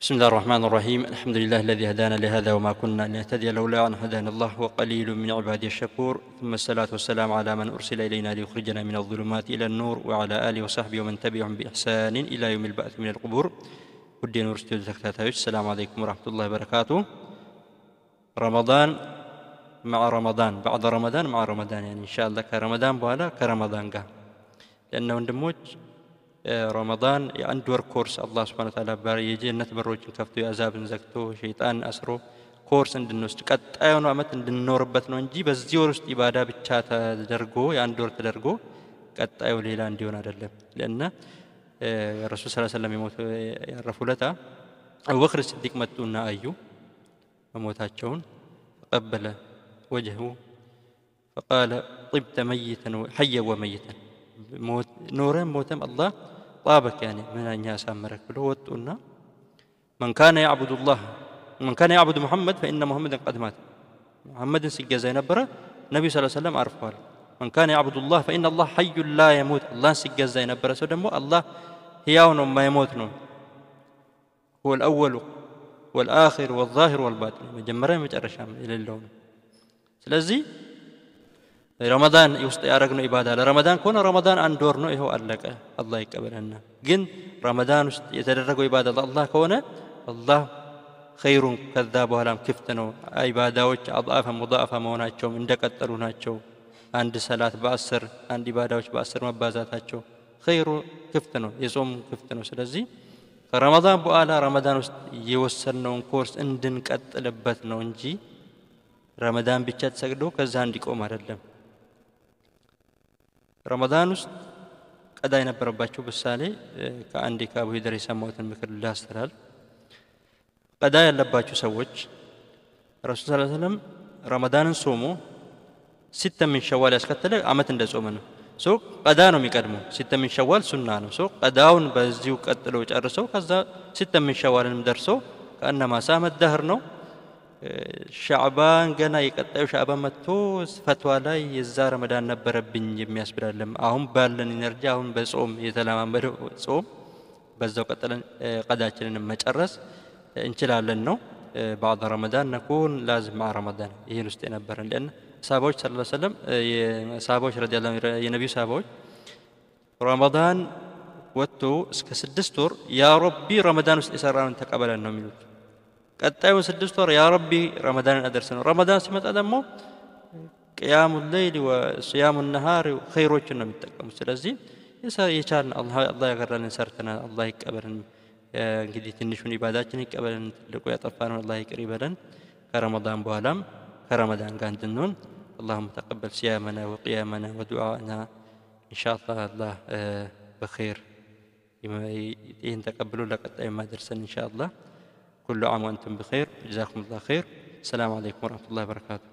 بسم الله الرحمن الرحيم. الحمد لله الذي هدانا لهذا وما كنا لنهتدي لولا أن هدانا الله وقليل من عباده الشكور، ثم الصلاة والسلام على من أرسل إلينا ليخرجنا من الظلمات إلى النور وعلى آله وصحبه ومن تبعهم بإحسان إلى يوم البعث من القبور. ودين ورسول تكتاتاوش. السلام عليكم ورحمة الله وبركاته. رمضان مع رمضان، بعد رمضان مع رمضان، يعني إن شاء الله كرمضان بوالا كرمضان قا، لأنه ندموج رمضان የአንድ ወር ኮርስ አላህ Subhanahu Wa Ta'ala የጀነት በሮችን ከፍቶ የአዛብን ዘግቶ ሸይጣን አስሮ ኮርስ እንድንወስድ ቀጣዩን አመት እንድንኖርበት ነው እንጂ በዚህ ወር ውስጥ ኢባዳ ብቻ ተደርጎ የአንድ ወር ተደርጎ ቀጣዩ ሌላ እንዲሆን አይደለም። ለእነ ረሱል ሰለላሁ ዐለይሂ ወሰለም ያረፉ ለታ አቡበክር ሲዲቅ መጡና አዩ መሞታቸውን ተቀበለ ወጀሁ فقال طبت ميتا حيا وميتا نورا موتم الله طابك يعني من أن يسامرك بلوتنا من كان يعبد الله من كان يعبد محمد فإن محمدا قد مات. محمد سجى زين برا النبي صلى الله عليه وسلم عرفه. من كان يعبد الله فإن الله حي لا يموت. الله سجى زين برا سودمو الله هياون ما يموتنا، هو الأول والآخر والظاهر والباطن مجمرين متأرشام إلى اللون. ስለዚህ رمضان يوسط يارغنو عباده لرمضان كون رمضان اندور نو يهو علق الله يقبلنا. ግን رمضان ውስጥ የተደረገው عباده الله ከሆነ الله خير ከዛ በኋላም ክፍት ነው። عباداዎች አضعف مضاعف መሆናቸው እንደቀጠሉ ናቸው። አንድ ሰላት በ10 አንድ عباداዎች በ10 መባዛታቸው خير ክፍት ነው፣ የጾም ክፍት ነው። ስለዚህ ከረመዳን በኋላ ረመዳን ውስጥ የወሰነውን ኮርስ እንድንቀጥልበት ነው እንጂ ረመዳን ብቻ ተሰግዶ ከዛ እንዲቆም አይደለም። ረመዳን ውስጥ ቀዳ የነበረባቸው ምሳሌ ከአንድ ከአቡ ሂደር የሰማሁትን ምክር ላስተላልፍ። ቀዳ ያለባቸው ሰዎች ረሱል ሰለላሁ ዐለይሂ ወሰለም ረመዳንን ጾሞ ሲተ ምን ሸዋል ያስከተለ አመት እንደጾመ ነው። ቀዳ ነው የሚቀድመው። ሲተ ምን ሸዋል ሱና ነው። ቀዳውን በዚሁ ቀጥለው ጨርሰው ከዛ ሲተ ምን ሸዋልንም ደርሰው ከእነማ ሳመት ደህር ነው። ሻዕባን ገና የቀጣዩ ሻዕባን መጥቶ ፈትዋ ላይ የዛ ረመዳን ነበረብኝ የሚያስብላለም አሁን ባለን ኢነርጂ አሁን በጾም የተለማመደው ጾም በዛው ቀጥለን ቀዳችንን መጨረስ እንችላለን ነው። بعد رمضان نكون لازم مع رمضان ይሄን ውስጥ የነበረን ለእነ ሰሃቦች ሰለላሁ ዐለይሂ ወሰለም የሰሃቦች ረዲየላሁ ዐንሁ የነብዩ ሰሃቦች ረመዳን ወጥቶ እስከ 6 ወር ያ ረቢ ረመዳን ውስጥ የሰራውን ተቀበለን ነው የሚሉት። ቀጣዩን 6 ወር ያ ረቢ ረመዳንን አደርሰን። ረመዳን ሲመጣ ደግሞ ቅያሙ ሌይል ወሲያሙ ነሃር ኸይሮችን ነው የሚጠቀሙት። ስለዚህ የቻልን አላህ ያገራልን ሰርተናል፣ አላህ ይቀበልን። እንግዲህ ትንሹን ኢባዳችን ይቀበልን፣ ትልቁ ያጠፋነው አላህ ይቅር ይበለን። ከረመዳን በኋላም ከረመዳን ጋር እንድንሆን اللهم تقبل صيامنا وقيامنا ودعاءنا إن شاء الله الله بخير إن تقبلوا لقطع ما درسنا إن شاء الله. كل عام وأنتم بخير، جزاكم الله خير. السلام عليكم ورحمة الله وبركاته.